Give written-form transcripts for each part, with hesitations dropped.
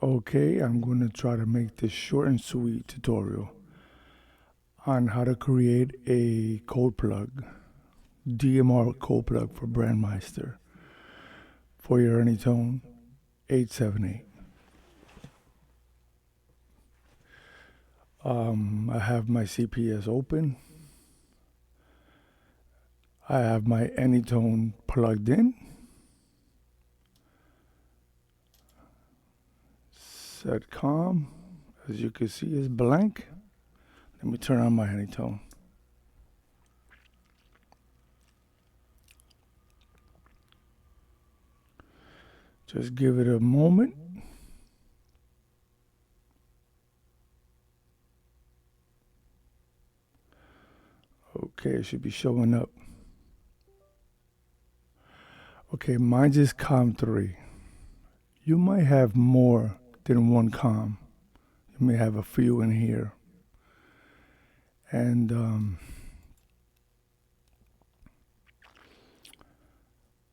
Okay, I'm going to try to make this short and sweet tutorial on how to create a code plug, DMR code plug for Brandmeister for your Anytone 878. I have my CPS open. I have my Anytone plugged in. Set COM, as you can see, is blank. Let me turn on my Anytone. Just give it a moment. Okay, it should be showing up. Okay, mine is COM3. You might have more than one COM. You may have a few in here. And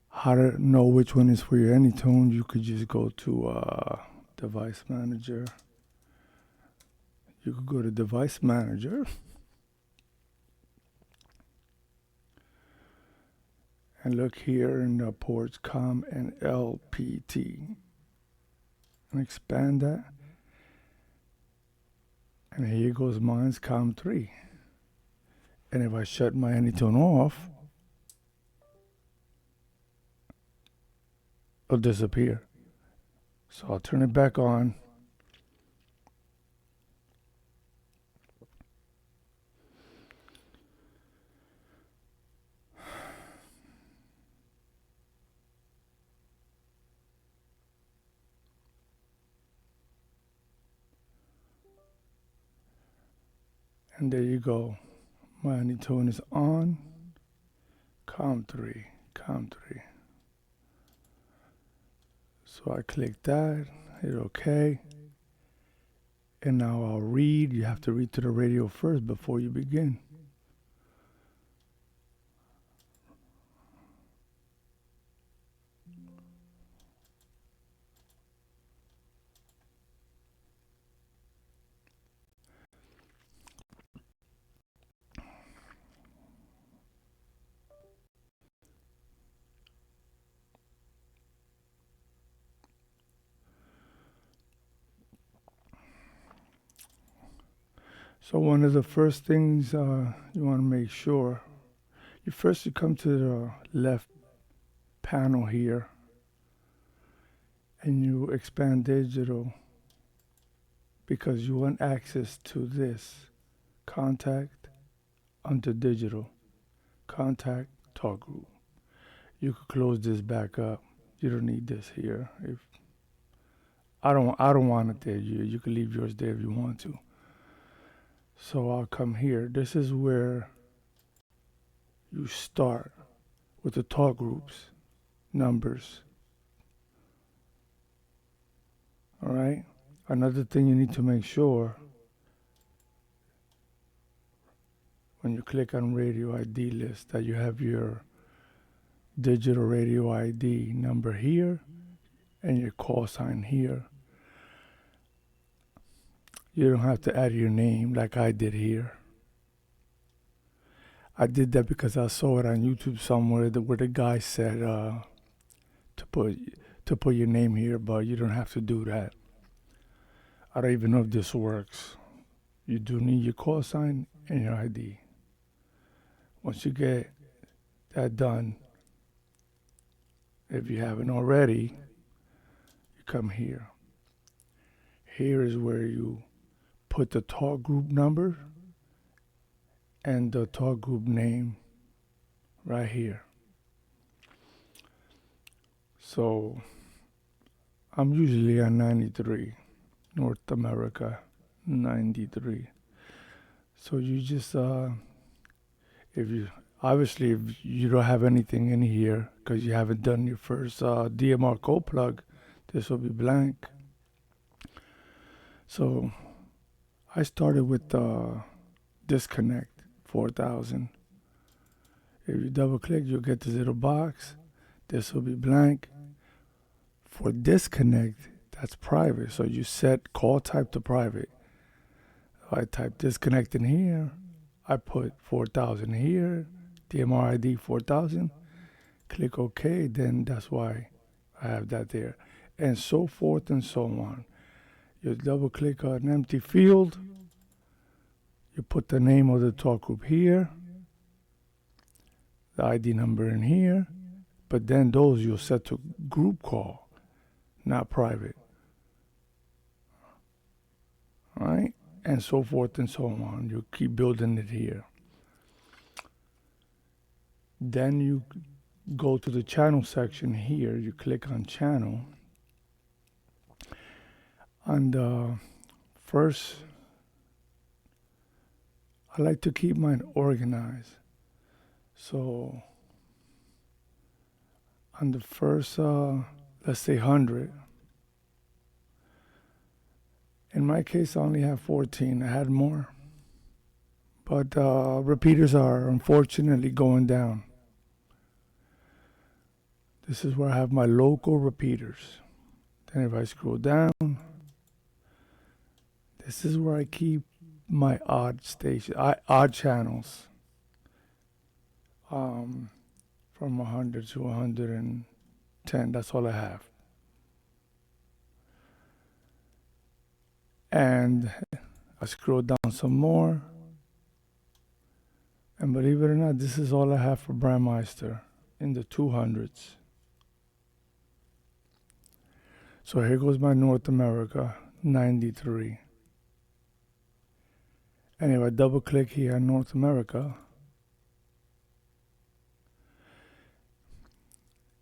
how to know which one is for your Anytone, you could just go to Device Manager. You could go to Device Manager and look here in the ports COM and LPT and expand that. And here goes mine's COM3. And if I shut my Anytone off, it'll disappear. So I'll turn it back on. And there you go. My Anytone is on. COM3. So I click that, hit OK. And now I'll read. You have to read to the radio first before you begin. So one of the first things you want to make sure, you come to the left panel here and you expand digital because you want access to this contact under digital, contact talk group. You could close this back up. You don't need this here. If I don't want it there. You can leave yours there if you want to. So I'll come here. This is where you start with the talk groups, numbers. All right. Another thing you need to make sure when you click on radio ID list that you have your digital radio ID number here and your call sign here. You don't have to add your name like I did here. I did that because I saw it on YouTube somewhere where the guy said to put your name here, but you don't have to do that. I don't even know if this works. You do need your call sign and your ID. Once you get that done, if you haven't already, you come here. Here is where you put the talk group number and the talk group name right here. So I'm usually on 93, North America 93. So you just if you don't have anything in here because you haven't done your first DMR code plug, this will be blank. So I started with disconnect 4000. If you double click, you'll get this little box. This will be blank. For disconnect, That's private. So you set call type to private. If I type disconnect in here, I put 4000 here, DMR ID 4000, click OK, then that's why I have that there. And so forth and so on. You double click on an empty field, you put the name of the talk group here, the ID number in here, but then those you'll set to group call, not private. All right? And so forth and so on. You keep building it here. Then you go to the channel section here. You click on channel. On the first, I like to keep mine organized. So on the first, let's say 100. In my case, I only have 14. I had more. But repeaters are unfortunately going down. This is where I have my local repeaters. Then if I scroll down, this is where I keep my odd station, odd channels. From 100 to 110, that's all I have. And I scroll down some more. And believe it or not, this is all I have for Brandmeister in the 200s. So here goes my North America, 93. And if I double click here on North America,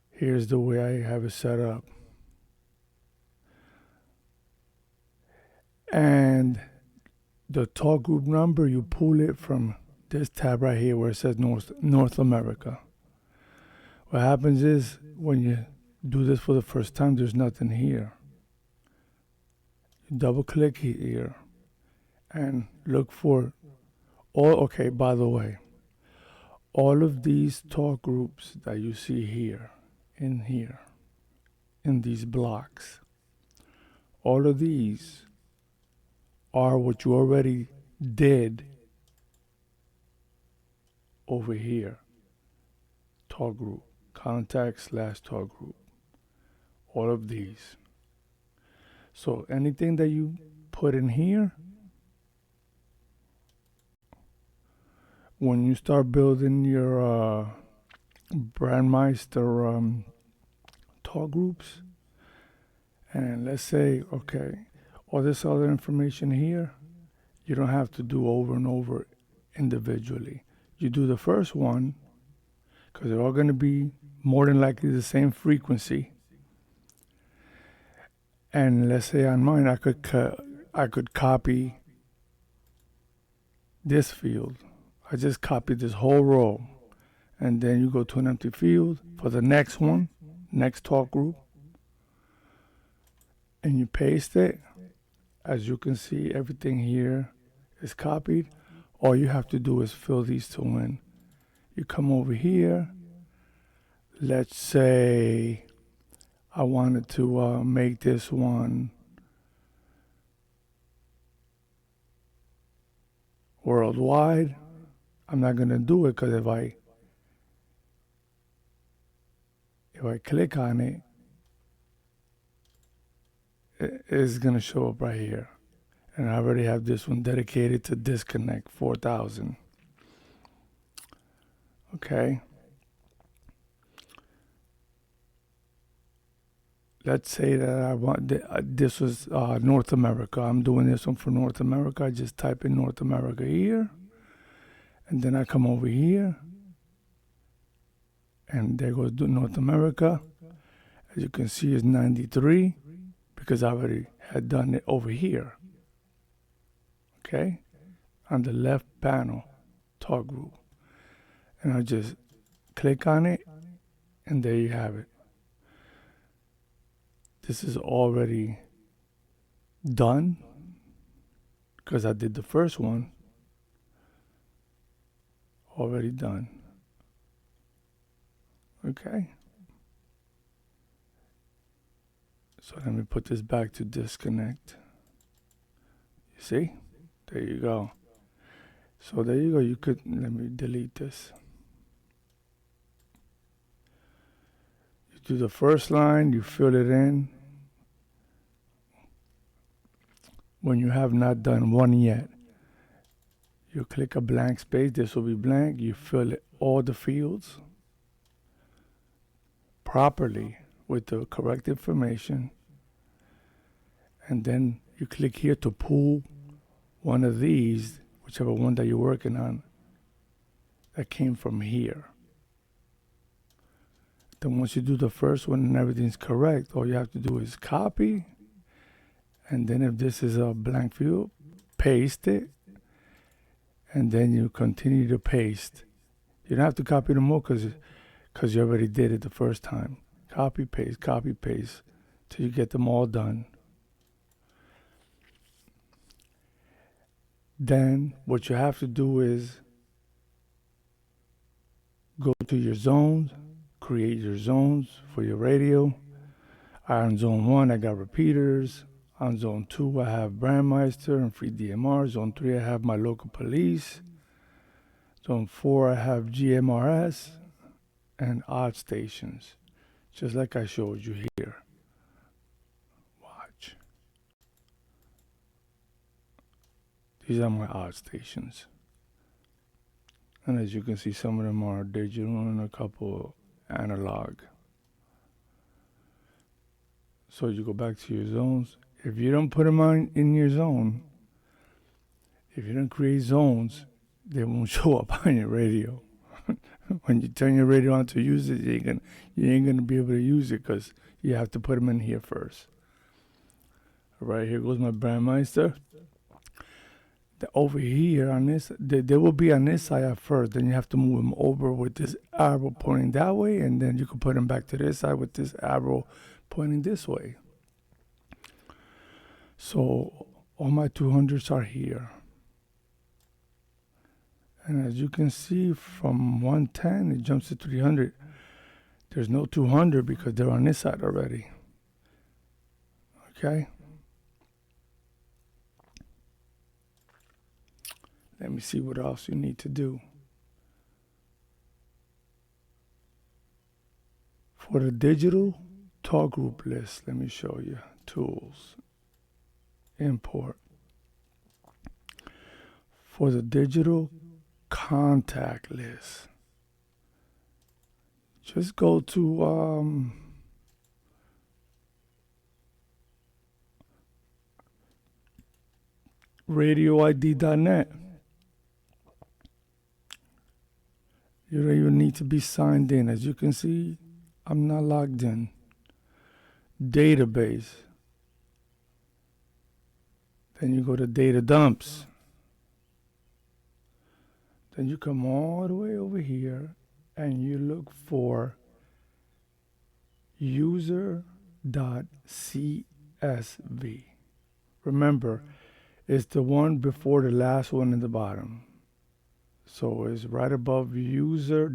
here's the way I have it set up. And the talk group number, you pull it from this tab right here where it says North America. What happens is when you do this for the first time, there's nothing here. You double click here and look for all. Okay, by the way, all of these talk groups that you see here, in these blocks, all of these are what you already did over here. Talk group, contact/talk group. All of these. So anything that you put in here, when you start building your Brandmeister talk groups, and let's say, okay, all this other information here, you don't have to do over and over individually. You do the first one, because they're all going to be more than likely the same frequency. And let's say on mine, I could copy this field. I just copied this whole row. And then you go to an empty field for the next one, next talk group. And you paste it. As you can see, everything here is copied. All you have to do is fill these two in. You come over here. Let's say I wanted to make this one worldwide. I'm not going to do it because if I click on it, it's going to show up right here. And I already have this one dedicated to disconnect 4000. Okay. Let's say that I want this was North America. I'm doing this one for North America. I just type in North America here, and then I come over here, and there goes North America. As you can see, it's 93 because I already had done it over here. Okay, on the left panel, talk group, and I just click on it, and there you have it. This is already done because I did the first one. Already done. Okay. So let me put this back to disconnect. You see? There you go. So there you go. You could, let me delete this. You do the first line, you fill it in. When you have not done one yet, you click a blank space. This will be blank. You fill it, all the fields properly with the correct information. And then you click here to pull one of these, whichever one that you're working on, that came from here. Then once you do the first one and everything's correct, all you have to do is copy. And then if this is a blank field, paste it. And then you continue to paste. You don't have to copy them more because you already did it the first time. Copy, paste, till you get them all done. Then what you have to do is go to your zones, create your zones for your radio. On zone 1, I got repeaters. On zone 2, I have Brandmeister and free DMR. Zone 3, I have my local police. Zone 4, I have GMRS and odd stations, just like I showed you here. Watch. These are my odd stations. And as you can see, some of them are digital and a couple analog. So you go back to your zones. If you don't put them on in your zone, if you don't create zones, they won't show up on your radio. When you turn your radio on to use it, you ain't gonna be able to use it because you have to put them in here first. All right, here goes my Brandmeister. Over here on this, they will be on this side at first. Then you have to move them over with this arrow pointing that way, and then you can put them back to this side with this arrow pointing this way. So all my 200s are here. And as you can see, from 110, it jumps to 300. There's no 200 because they're on this side already. Okay? Let me see what else you need to do. For the digital talk group list, let me show you. Tools. Import. For the digital contact list, just go to radioid.net. You don't even need to be signed in. As you can see, I'm not logged in. Database. Then you go to data dumps. Then you come all the way over here and you look for user.csv. Remember, it's the one before the last one in the bottom. So it's right above user.json.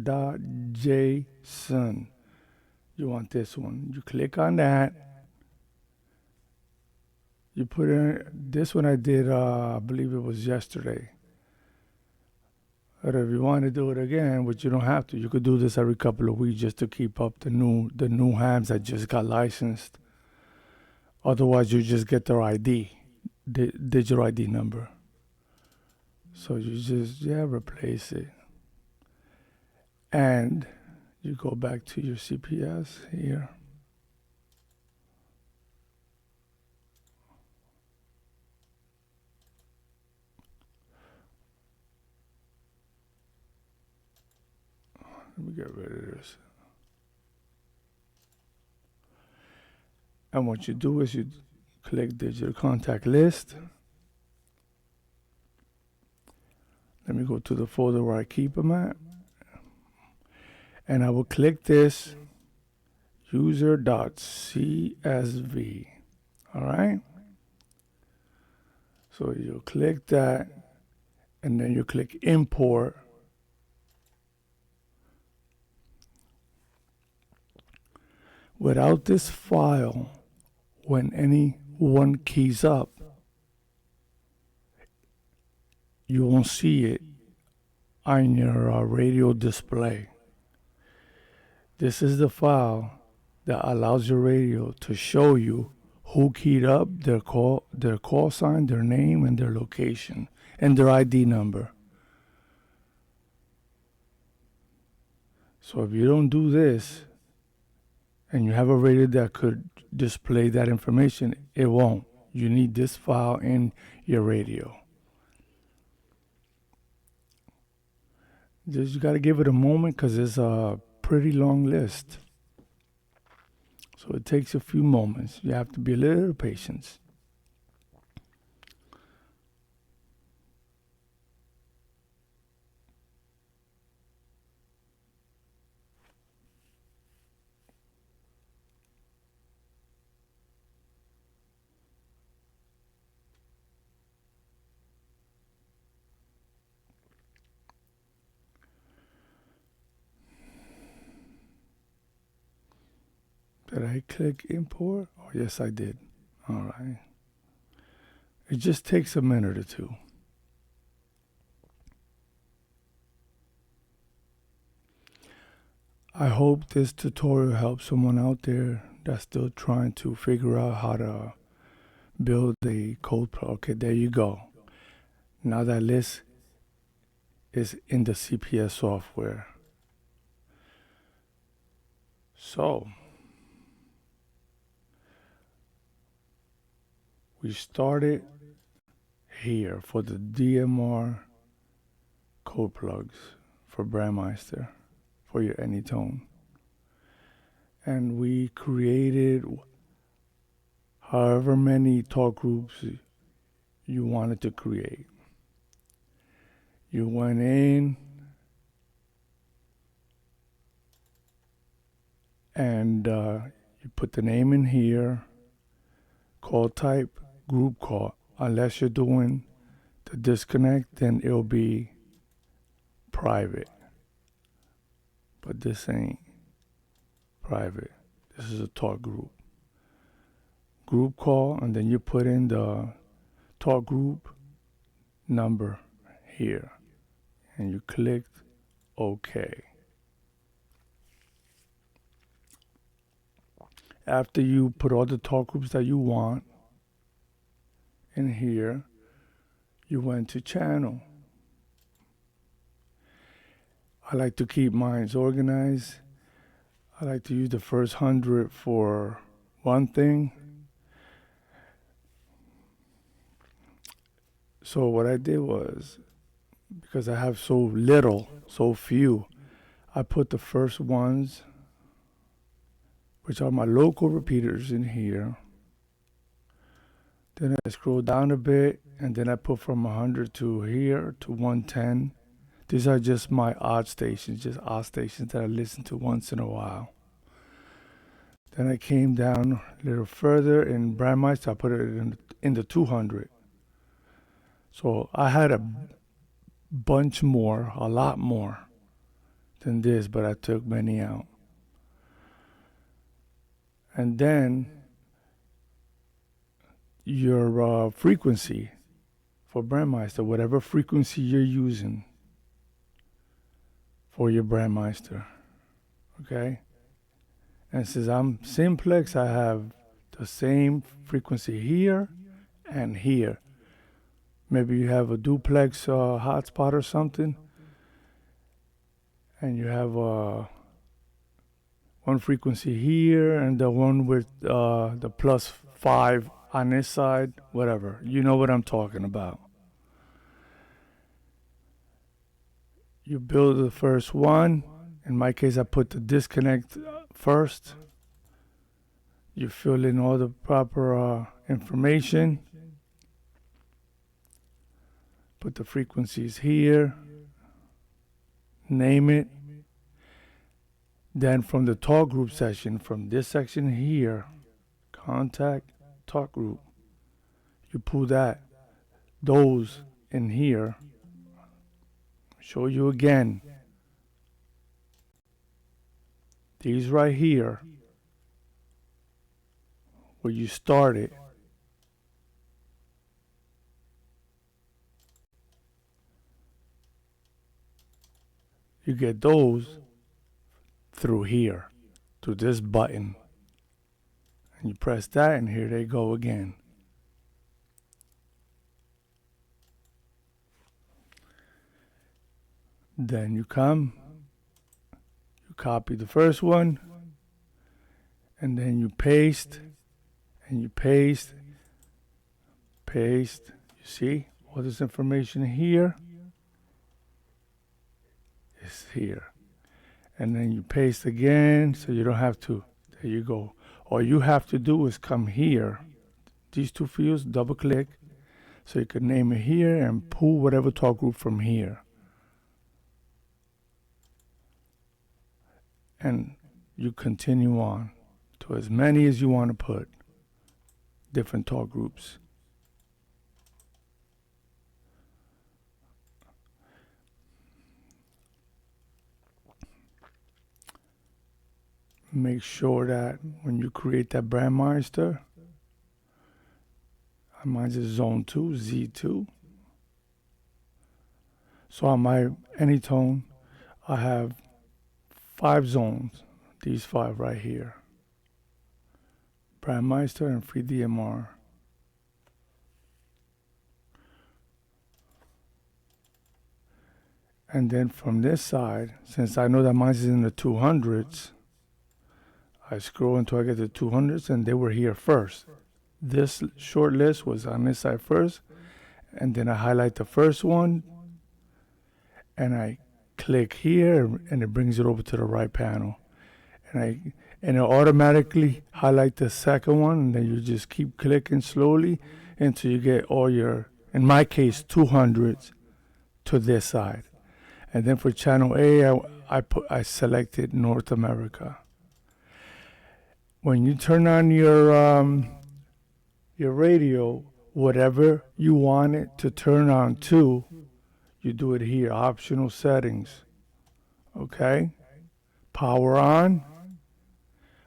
You want this one. You click on that. You put in, this one I did, I believe it was yesterday. But if you want to do it again, which you don't have to, you could do this every couple of weeks just to keep up the new hams that just got licensed. Otherwise, you just get their ID, the digital ID number. So you just, replace it. And you go back to your CPS here. Let me get rid of this. And what you do is you click digital contact list. Let me go to the folder where I keep them at. And I will click this user.csv. All right? So you click that, and then you click import. Without this file, when anyone keys up, you won't see it on your radio display. This is the file that allows your radio to show you who keyed up, their call sign, their name, and their location, and their ID number. So if you don't do this, and you have a radio that could display that information, it won't. You need this file in your radio. You got to give it a moment because it's a pretty long list. So it takes a few moments. You have to be a little patient. Did I click import? Oh, yes, I did. All right. It just takes a minute or two. I hope this tutorial helps someone out there that's still trying to figure out how to build a code plug. Okay, there you go. Now that list is in the CPS software. So we started here for the DMR code plugs for Brandmeister for your Anytone. And we created however many talk groups you wanted to create. You went in and you put the name in here, call type, group call. Unless you're doing the disconnect, then it'll be private. But this ain't private. This is a talk group. Group call, and then you put in the talk group number here. And you clicked OK. After you put all the talk groups that you want in here, you went to channel. I like to keep mine organized. I like to use the first 100 for one thing. So what I did was, because I have so few, I put the first ones, which are my local repeaters, in here. Then I scroll down a bit, and then I put from 100 to here to 110. These are just my odd stations that I listen to once in a while. Then I came down a little further in Brandmeister. I put it in the 200. So I had a lot more than this, but I took many out. And then your frequency for Brandmeister, whatever frequency you're using for your Brandmeister, okay? And since I'm simplex, I have the same frequency here and here. Maybe you have a duplex hotspot or something, and you have one frequency here and the one with the +5 on this side, whatever. You know what I'm talking about. You build the first one. In my case, I put the disconnect first. You fill in all the proper information. Put the frequencies here. Name it. Then from the talk group section, from this section here, contact talk group, you pull those in here. Show you again. These right here. where you started. You get those through here, through this button. And you press that, and here they go again. Then you come, you copy the first one, and then you paste, and you paste. You see, all this information here is here. And then you paste again, so you don't have to. There you go. All you have to do is come here, these two fields, double click, so you can name it here and pull whatever talk group from here. And you continue on to as many as you want to put, different talk groups. Make sure that when you create that Brandmeister, mine is zone 2, Z2. So on my Anytone, I have 5 zones, these 5 right here. Brandmeister and FreeDMR. And then from this side, since I know that mine is in the 200s, I scroll until I get to 200s, and they were here first. This short list was on this side first, and then I highlight the first one, and I click here, and it brings it over to the right panel. And it automatically highlight the second one, and then you just keep clicking slowly until you get all your, in my case, 200s to this side. And then for channel A, I selected North America. When you turn on your radio, whatever you want it to turn on to, you do it here, optional settings. Okay? Power on.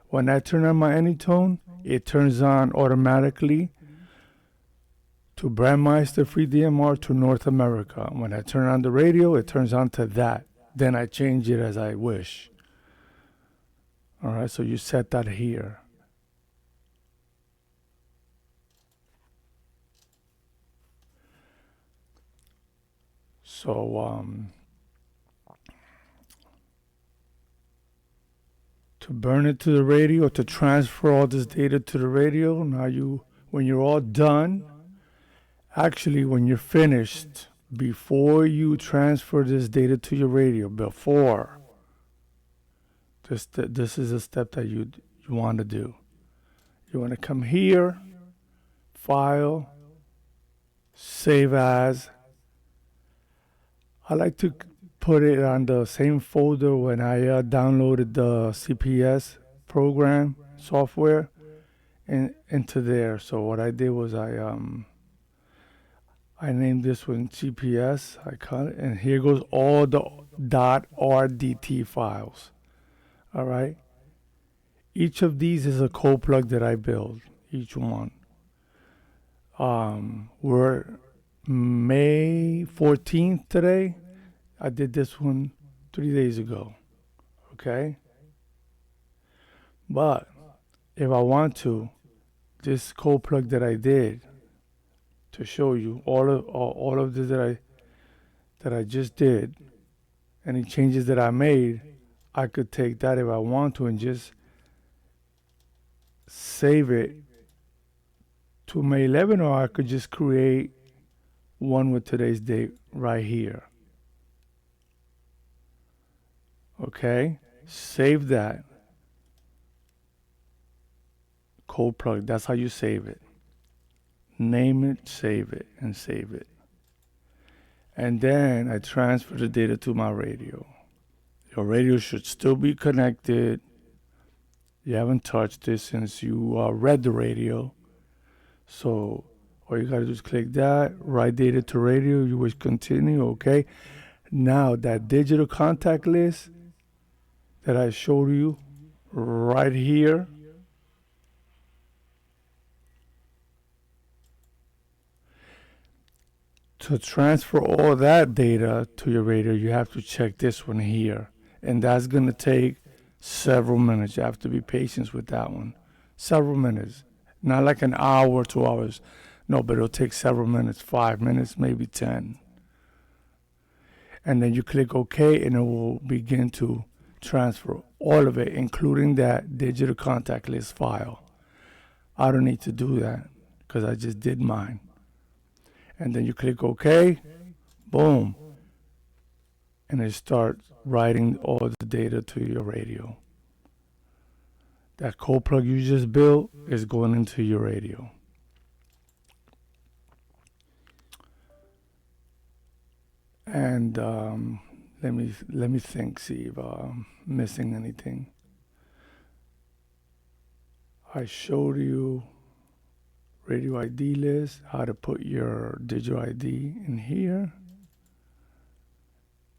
When I turn on my Anytone, it turns on automatically to Brandmeister FreeDMR to North America. When I turn on the radio, it turns on to that. Then I change it as I wish. All right, so you set that here. So to burn it to the radio, to transfer all this data to the radio, now when you're all done, actually when you're finished, before you transfer this data to your radio, this is a step that you want to do. You want to come here, File, Save As. I like to put it on the same folder when I downloaded the CPS program software into there. So what I did was I named this one CPS. I call it, and here goes all the .rdt files. All right. Each of these is a code plug that I build. Each one. We're May 14th today. I did this one 3 days ago. Okay. But if I want to, this code plug that I did to show you all of this that I just did, any changes that I made, I could take that if I want to and just save it to May 11, or I could just create one with today's date right here. Okay, save that. Code plug, that's how you save it. Name it, save it, and save it. And then I transfer the data to my radio. Your radio should still be connected. You haven't touched it since you read the radio. So all you gotta do is click that, write data to radio, you wish continue, okay? Now that digital contact list that I showed you right here, To transfer all that data to your radio, you have to check this one here. And that's going to take several minutes. You have to be patient with that one. Several minutes. Not like an hour, 2 hours. No, but it'll take several minutes, 5 minutes, maybe 10. And then you click OK, and it will begin to transfer all of it, including that digital contact list file. I don't need to do that because I just did mine. And then you click OK, boom, and it starts writing all the data to your radio. That code plug you just built is going into your radio. And let me think, see if I'm missing anything. I showed you radio ID list, how to put your digital ID in here,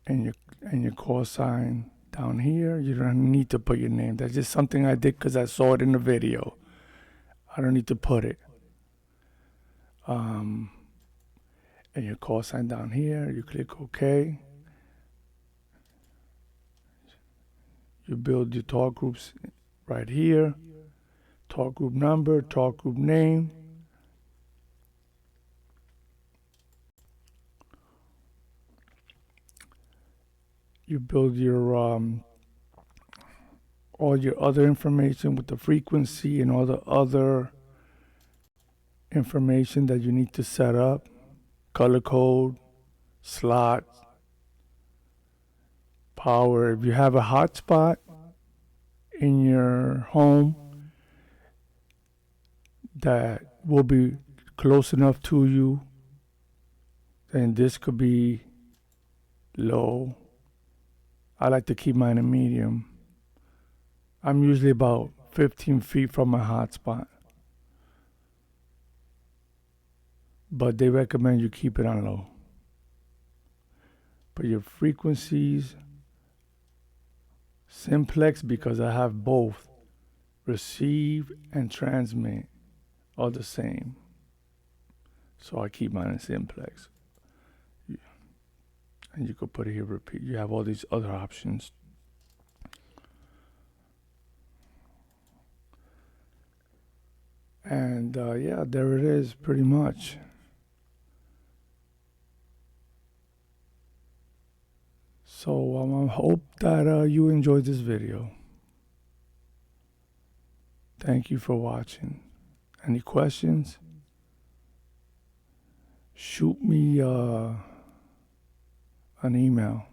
and your call sign down here. You don't need to put your name. That's just something I did because I saw it in the video. I don't need to put it. And your call sign down here. You click OK. You build your talk groups right here. Talk group number, talk group name. You build your all your other information with the frequency and all the other information that you need to set up. Color code, slots, power. If you have a hotspot in your home that will be close enough to you, then this could be low. I like to keep mine a medium. I'm usually about 15 feet from my hotspot, but they recommend you keep it on low. But your frequencies, simplex, because I have both receive and transmit are the same, so I keep mine in simplex. And you could put it here, repeat. You have all these other options. And yeah, there it is, pretty much. So I hope that you enjoyed this video. Thank you for watching. Any questions? Shoot me an email.